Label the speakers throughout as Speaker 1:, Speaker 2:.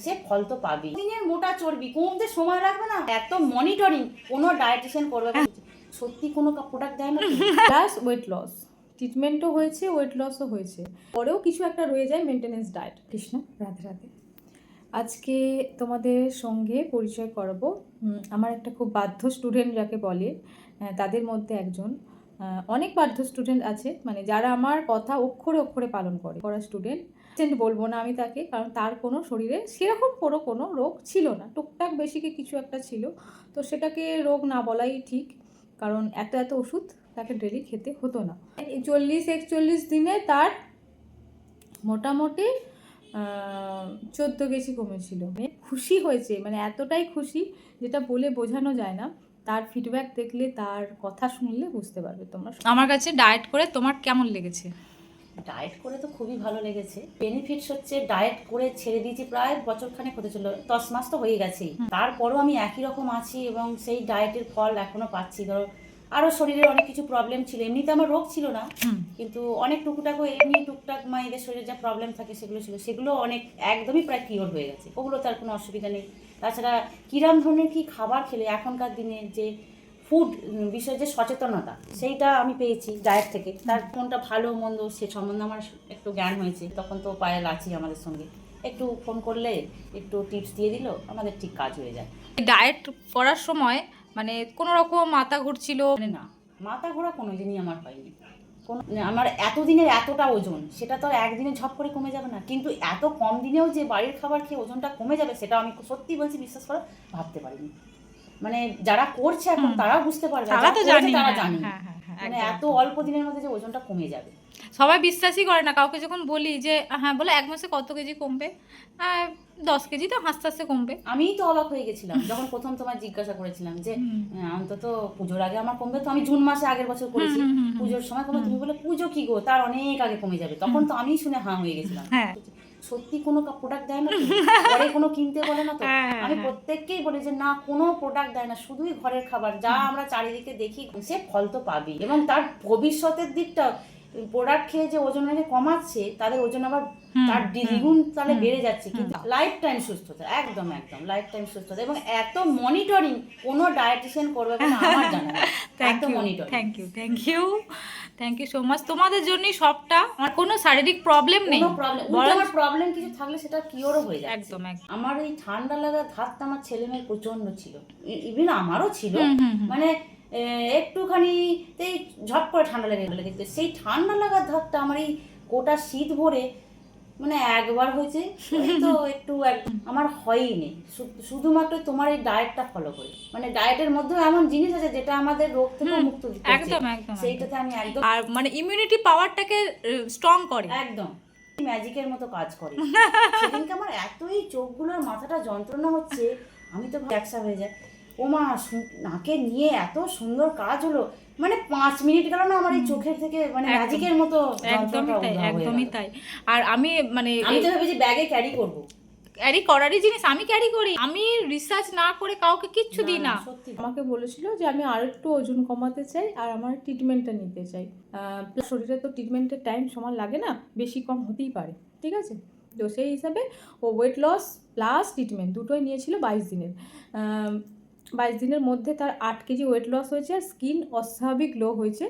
Speaker 1: সে ফল তো পাবি। দিনের মোটা চর্বি কমতে সময় লাগবে না, এত মনিটরিং কোনো ডায়েটিশিয়ান করবে না। সত্যি কোনো প্রোডাক্ট দেয় না।
Speaker 2: প্লাস ওয়েট লস, ট্রিটমেন্টও হয়েছে, ওয়েট লসও হয়েছে, পরেও কিছু একটা রয়ে যায় মেনটেনেন্স ডায়েট। কৃষ্ণ রাধে রাধে। আজকে তোমাদের সঙ্গে পরিচয় করাবো আমার একটা খুব বাধ্য স্টুডেন্ট যাকে বলে, তাদের মধ্যে একজন। অনেক বাধ্য স্টুডেন্ট আছে, মানে যারা আমার কথা অক্ষরে অক্ষরে পালন করা স্টুডেন্ট। বলবো না আমি তাকে, কারণ তার কোনো শরীরে সেরকম কোনো রোগ ছিল না, টুকটাক বেশিকে কিছু একটা ছিল, তো সেটাকে রোগ না বলাই ঠিক, কারণ এত ওষুধ তাকে ডেলি খেতে হতো না। 40-41 দিনে তার মোটামুটি 14 কেজি কমেছিল। খুশি হয়েছে, মানে এতটাই খুশি যেটা বলে বোঝানো যায় না। তার ফিডব্যাক দেখলে, তার কথা শুনলে বুঝতে পারবে তোমরা। আমার কাছে ডায়েট করে তোমার কেমন লেগেছে?
Speaker 1: ডায়েট করে তো খুবই ভালো লেগেছে। বেনিফিটস হচ্ছে ডায়েট করে ছেড়ে দিয়েছি প্রায় বছরখানেক হতে চললো, 10 মাস তো হয়ে গেছেই। তারপরও আমি একই রকম আছি এবং সেই ডায়েটের ফল এখনো পাচ্ছি। ধরো আরও শরীরে অনেক কিছু প্রবলেম ছিল, এমনিতে আমার রোগ ছিল না, কিন্তু অনেক টুকটাকও এমনি টুকটাক মায়েদের শরীরে যা প্রবলেম থাকে সেগুলো ছিল, সেগুলো অনেক একদমই প্রায় কিওর হয়ে গেছে। ওগুলো তার কোনো অসুবিধা নেই। তাছাড়া কিরম ধরনের কি খাবার খেলে এখনকার দিনে যে ফুড বিষয়ে যে সচেতনতা, সেইটা আমি পেয়েছি ডায়েট থেকে। তার কোনটা ভালো মন্দ সে সম্বন্ধে আমার একটু জ্ঞান হয়েছে। তখন তো পায়েল আছি আমাদের সঙ্গে, একটু ফোন করলে একটু টিপস দিয়ে দিল, আমাদের ঠিক কাজ হয়ে যায়।
Speaker 2: ডায়েট করার সময় মানে কোনো রকম মাথা ঘুরছিল?
Speaker 1: না, মাথা ঘোরা কোনো দিনই আমার হয়নি। আমার এতদিনের এতটা ওজন, সেটা তো আর একদিনে ঝপ করে কমে যাবে না, কিন্তু এত কম দিনেও যে বাড়ির খাবার খেয়ে ওজনটা কমে যাবে, সেটা আমি সত্যি বলছি, বিশ্বাস করো, ভাবতে পারিনি। মানে যারা করছে এখন তারাও বুঝতে পারবে, তারা জানি মানে এত অল্প দিনের মধ্যে যে ওজনটা কমে যাবে।
Speaker 2: সবাই বিশ্বাসই করে না, কাউকে যখন বলি যে হ্যাঁ বলে 1 মাসে কত কেজি কমবে, 10 কেজি তো আস্তে আস্তে কমবে।
Speaker 1: আমিই তো অবাক হয়ে গেছিলাম যখন প্রথম তোমার জিজ্ঞাসা করেছিলাম যে অন্তত পুজোর আগে আমার কমবে। তো আমি জুন মাসে আগের বছর করেছি, পুজোর সময় কমবে। তুমি বলে পুজো কি গো, তার অনেক আগে কমে যাবে। তখন তো আমি শুনে হাঁ হয়ে গেছিলাম। সত্যি কোনো প্রোডাক্ট দেয় না, ঘরে কোনো কিনতে বলে না তো। আমি প্রত্যেককেই বলি যে না, কোনো প্রোডাক্ট দেয় না, শুধুই ঘরের খাবার যা আমরা চারিদিকে দেখি, সে ফল তো পাবি। এবং তার ভবিষ্যতের দিকটা, প্রোডাক্ট খেয়ে যে ওজন কমাচ্ছে, তাদের ওজন আবার তার দ্বিগুণ তাহলে বেড়ে যাচ্ছে, কিন্তু লাইফ টাইম সুস্থতা, একদম লাইফ টাইম সুস্থতা। এবং এত মনিটরিং কোনো ডায়েটিশিয়ান করবে না আমার জানা নেই। এত monitoring.
Speaker 2: Thank you so much. তোমাদের জন্যই সবটা। আমার কোনো শারীরিক প্রবলেম নেই,
Speaker 1: আমার প্রবলেম কিছু থাকলে সেটা কিওরও হয়ে যায়। একদম। আমার এই ঠান্ডা লাগা ধাতটা আমার ছেলে মেয়ের প্রচন্ড ছিল, ইভেন আমারও ছিল। মানে একটুখানিতেই ঝট করে ঠান্ডা লেগে গেলে দেখতে, সেই ঠান্ডা লাগার ধাতটা আমার এই গোটা শীত ভরে মানে একবার হয়েছে তো একটু আমার হয়নি, শুধুমাত্র তোমার এই ডায়েটটা ফলো করে। মানে ডায়েটের মধ্যে এমন জিনিস আছে যেটা আমাদের রোগ থেকে মুক্ত দিতে, একদম সেইটাতে আমি একদম,
Speaker 2: আর মানে ইমিউনিটি পাওয়ারটাকে স্ট্রং করে,
Speaker 1: একদম ম্যাজিকের মতো কাজ করে। সেদিনকে আমার এতই চোখগুলোর মাথাটা যন্ত্রণা হচ্ছে, আমি তো ব্যবসা হয়ে যায়। ও মা, নাকে নিয়ে এত সুন্দর কাজ হলো, মানে 5 মিনিট গেল না আমার এই চোখের থেকে, মানে ম্যাজিকের মতো।
Speaker 2: একদমই তাই। আর আমি
Speaker 1: তো ভেবেছি ব্যাগে ক্যারি করবো,
Speaker 2: ক্যারি করারই জিনিস আমি ক্যারি করি, আমি রিসার্চ না করে কাউকে কিচ্ছু দিই না। আমাকে বলেছিল যে আমি আর একটু ওজন কমাতে চাই আর আমার ট্রিটমেন্টটা নিতে চাই। শরীরে তো ট্রিটমেন্টের টাইম সমান লাগে না, বেশি কম হতেই পারে, ঠিক আছে? তো সেই হিসাবে ও ওয়েট লস প্লাস ট্রিটমেন্ট দুটোই নিয়েছিল 22 দিনের। 22 দিনের মধ্যে তার 8 কেজি ওয়েট লস হয়েছে, আর স্কিন অস্বাভাবিক গ্লো হয়েছে।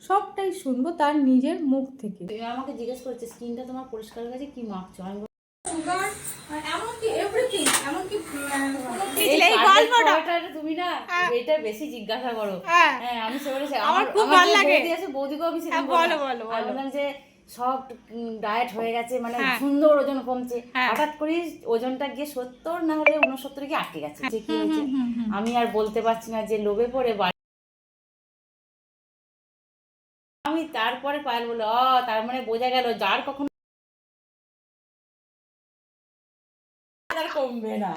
Speaker 2: সবটাই শুনবো তার নিজের মুখ থেকে।
Speaker 1: আমাকে জিজ্ঞেস করেছে স্কিনটা তোমার পরিষ্কার হয়ে গেছে, কি মাখছো? আমি তুমি না এটা বেশি জিজ্ঞাসা করো। আমি
Speaker 2: আমার খুব ভালো লাগে,
Speaker 1: বৌদিকে আমি বললাম যে সব ডায়েট হয়ে গেছে, মানে সুন্দর ওজন কমছে, হঠাৎ করে ওজনটা গিয়ে 70 না হলে 69 গিয়ে আটকে গেছে। যে কি হয়েছে আমি আর বলতে পারছি না, যে লোভে পড়ে আমি। তারপরে পায়েল বললো, তার মানে বোঝা গেল যার কখনো কমবে না।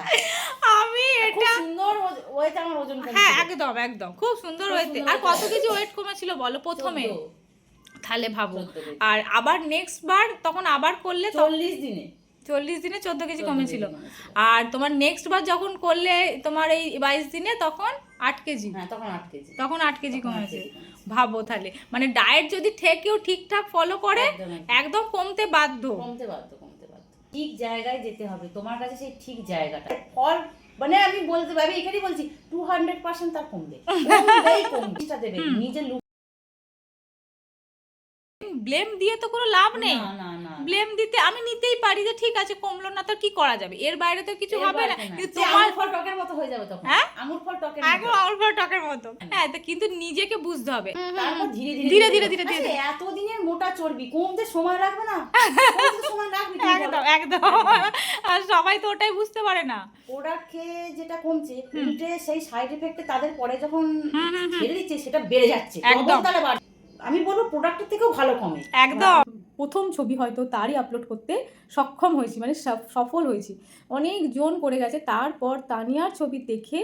Speaker 2: আমি এটা
Speaker 1: সুন্দর ওয়েতে আমার ওজন কমছে।
Speaker 2: হ্যাঁ একদম খুব সুন্দর ওয়েতে। আর কত কেজি ওয়েট কমেছিল বলো প্রথমে? তাহলে ভাবো। আর আবার নেক্সট বার তখন আবার করলে
Speaker 1: 40 দিনে
Speaker 2: 14 কেজি কমেছিল। আর তোমার নেক্সট বার যখন করলে তোমার এই 22 দিনে তখন 8 কেজি, তখন 8 কেজি কমেছে। ভাবো তাহলে, মানে ডায়েট যদি কেউ ঠিকঠাক ফলো করে একদম কমতে বাধ্য।
Speaker 1: ঠিক জায়গায় যেতে হবে, তোমার কাছে সেই ঠিক জায়গাটা ফল মানে আমি বলতে পারি, এখানেই বলছি 200% তার কমবে, কমবে দেবে নিজের
Speaker 2: ব্লেম দিয়ে তো কোনো লাভ নেই।
Speaker 1: না না না
Speaker 2: ব্লেম দিতে আমি নিতেই পারি যে ঠিক আছে কমলো না, তো কি করা যাবে, এর বাইরে তো কিছু
Speaker 1: এর
Speaker 2: হবে না।
Speaker 1: বাইরে না।
Speaker 2: কিন্তু
Speaker 1: সে
Speaker 2: তোমার
Speaker 1: আঙুর ফল টকের মতো হয়ে যাবে তখন,
Speaker 2: হ্যাঁ?
Speaker 1: আঙুর ফল টকের
Speaker 2: একদম
Speaker 1: মতো।
Speaker 2: আঙুর ফল টকের মতো। হ্যাঁ, তো কিন্তু নিজেকে বুঝতে হবে।
Speaker 1: তারপর ধীরে
Speaker 2: ধীরে
Speaker 1: ধীরে
Speaker 2: ধীরে ধীরে
Speaker 1: আচ্ছা, এতদিনের মোটা চর্বি কমতে সময় লাগবে না? কমতে সময় লাগবে তুমি বলো?
Speaker 2: একদম একদম। আর সবাই তো ওটাই বুঝতে পারে না।
Speaker 1: প্রোডাক্ট খেয়ে যেটা কমছে, উল্টে সেই সাইড এফেক্টে তাদের পরে যখন
Speaker 2: হুম, হুম, হুম।
Speaker 1: ছেড়ে দিচ্ছে সেটা বেড়ে যাচ্ছে,
Speaker 2: একদম।
Speaker 1: তাহলে আমি বলবো প্রোডাক্টের থেকেও ভালো কমে।
Speaker 2: একদম। প্রথম ছবি হয়তো তারই আপলোড করতে সক্ষম হয়েছি, মানে সফল হয়েছি। অনেকজন করে গেছে, তারপর তানিয়ার ছবি দেখে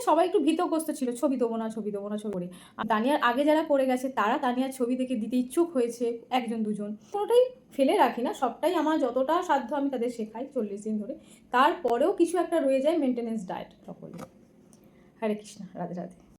Speaker 2: সবাই একটু ভীতগ্রস্ত ছিল, ছবি দেবো না ছবি দেবো না ছবি করে। আর তানিয়ার আগে যারা করে গেছে তারা তানিয়ার ছবি দেখে দিতে ইচ্ছুক হয়েছে, একজন দুজন। কোনোটাই ফেলে রাখি না, সবটাই আমার যতটা সাধ্য আমি তাদের শেখাই 40 দিন ধরে। তারপরেও কিছু একটা রয়ে যায়, মেনটেনেন্স ডায়েট সকলে। হরে কৃষ্ণ, রাধে রাধে।